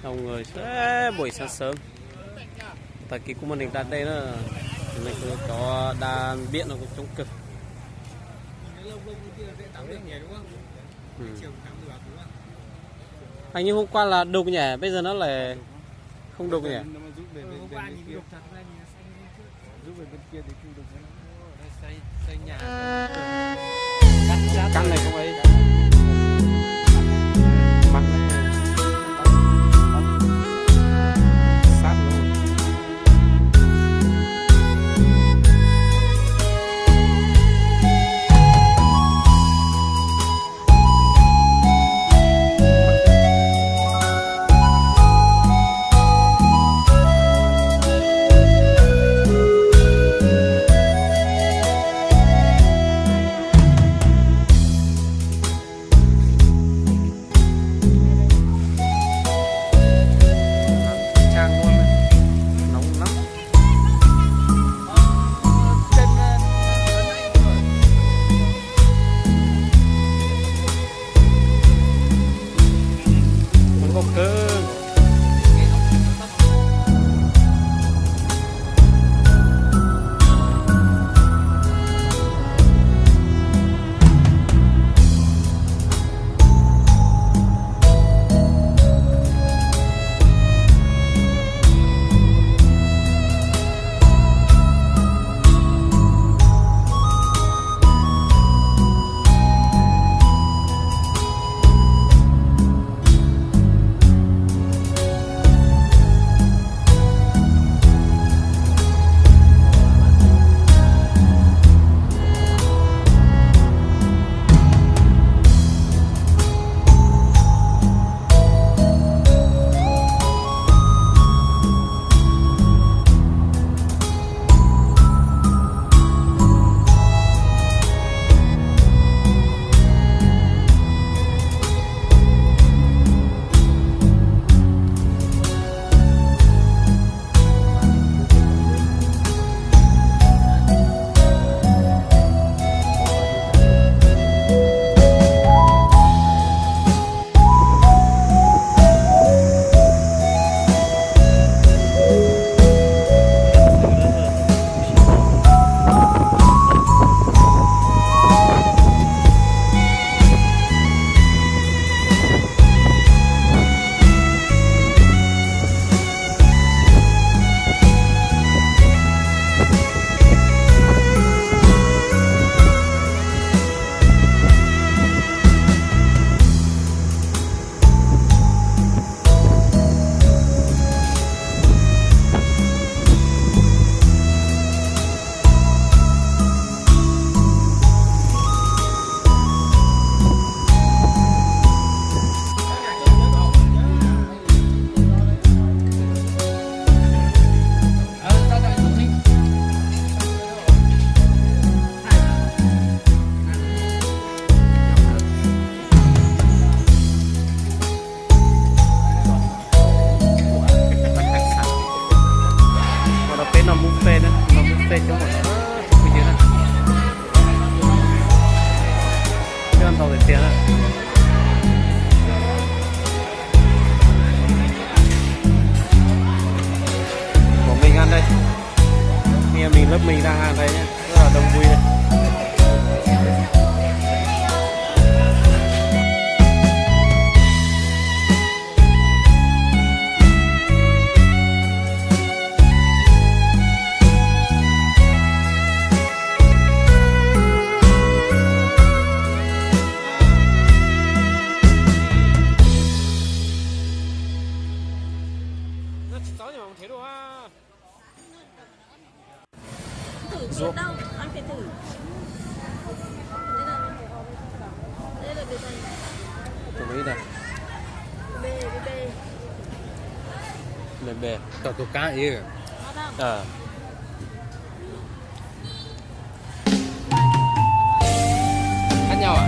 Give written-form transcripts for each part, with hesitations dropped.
đông người buổi sáng sớm tại cái cung mình đặt đây nó mình có đà biển nó cũng chống cực. Anh như hôm qua là đục nhỉ, bây giờ nó lại không đục nhỉ. Căn này không ấy. Mặt này sát luôn. Lớp mình đang ăn đây nhé, rất là đông vui đây. Ruột đâu, anh phải thử. Đây là cái này. Cái này. Bê. Tao tụ cá ý. Khác nhau à?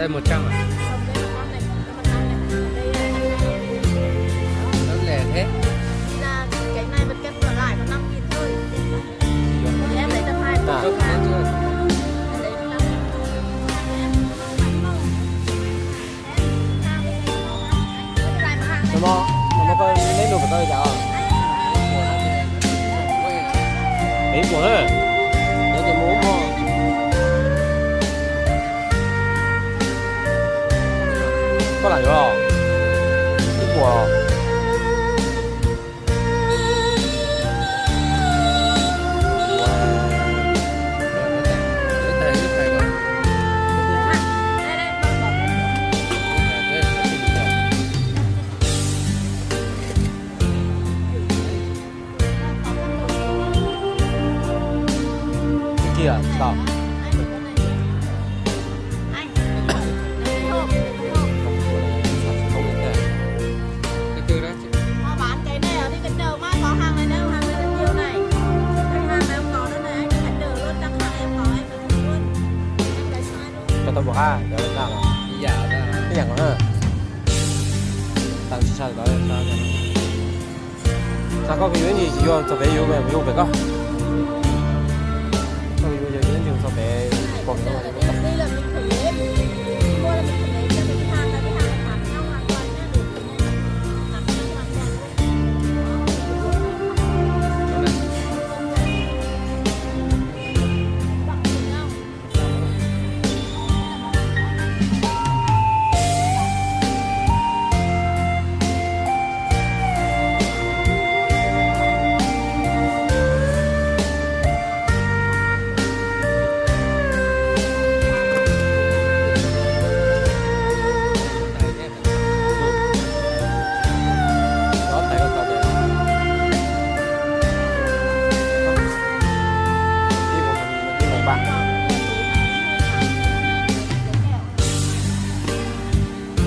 Đây 100 à? Xong đây là con này, cái mặt ăn này. Đây là Nó rẻ thế. là cái này vật cân còn lại có 5.000 thôi. Thì em lấy tầm 2 À. Chốt thế chưa? Em lấy 5.000. nó có lấy được cái chả đấy của đấy đấy cái mũ mà có lại rồi cái của kia sao không biết Cái từ đó chị. Họ bán cái này ở cái đầu mà có hàng này đâu, hàng này là nhiều này. Cái hàng này không có nữa này, anh phải đợi luôn, đặt hàng em có em được luôn. Em lấy sai luôn. cho tôi bỏ ha để làm nào Giả ra. cái nhàng đó ha tăng sao đó sao sao có cái gì chỉ dùng cho bé dùng về dùng về có không dùng giờ dùng cho bé còn Đây là đây là mình phải lấy. Mua là mình phải lấy cho cái hàng này, cái hàng này bán nhau hàng tuần nhá, để hàng đó tay con tao đây đi một bạc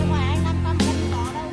ngoài anh 500 cân có đâu.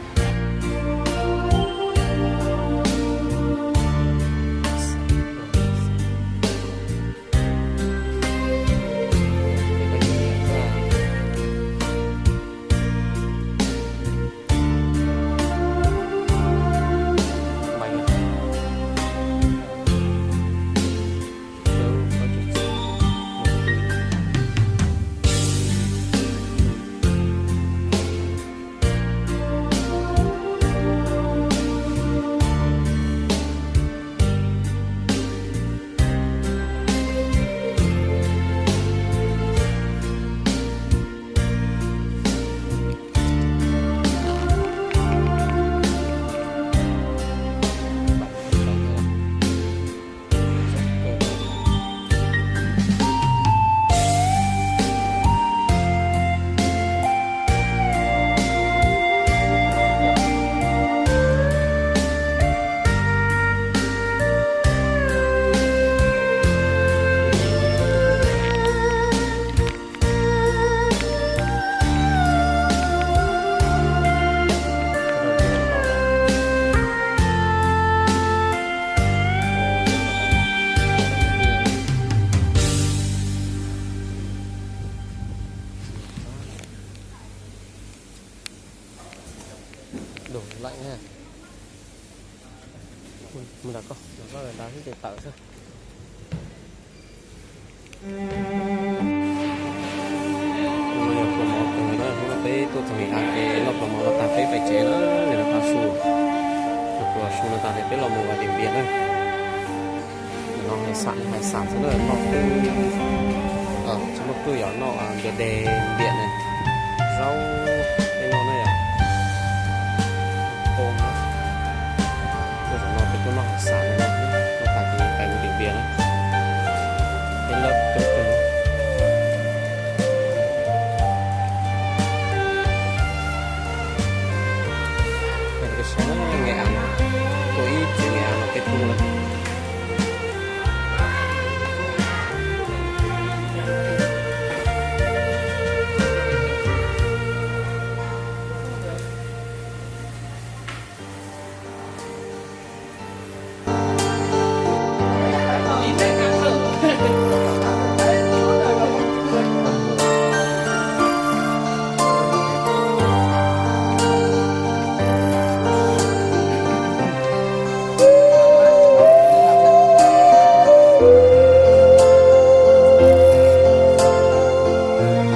đủ lạnh ha mình đã có là đá cái tạo sao bây giờ của một người đó không phải tôi thằng ăn cái lọc lọc nó ta phải chế nó để nó ta su của su nó ta phải lọc một điểm biển đấy nó hay sản thế rồi nó cứ chỉ một cứ nhỏ nó để biển này